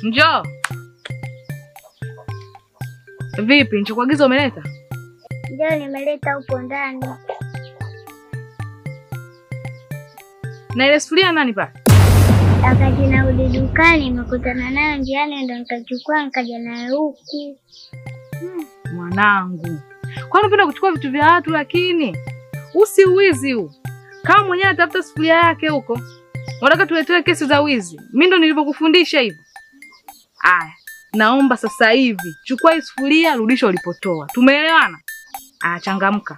Njoo. Vipi, nilichokuagiza umeleta? Ndio nimeleta upo ndani. Na ile sufuria nani pale? Wakati narudi dukani nimekutana nayo njiani ndo nikachukua nikaja nayo huku. Mwanangu. Kwani unapenda kuchukua vitu vya watu lakini usiuizi huu. Kama mwenyewe atafuta sufuria yake huko. Unataka tuletee kesi za wizi. Mimi ndo nilipokufundisha hivyo. Aya, naomba sasa hivi chukua hii sufuria rudisha ulipotoa. Tumeelewana? Changamka.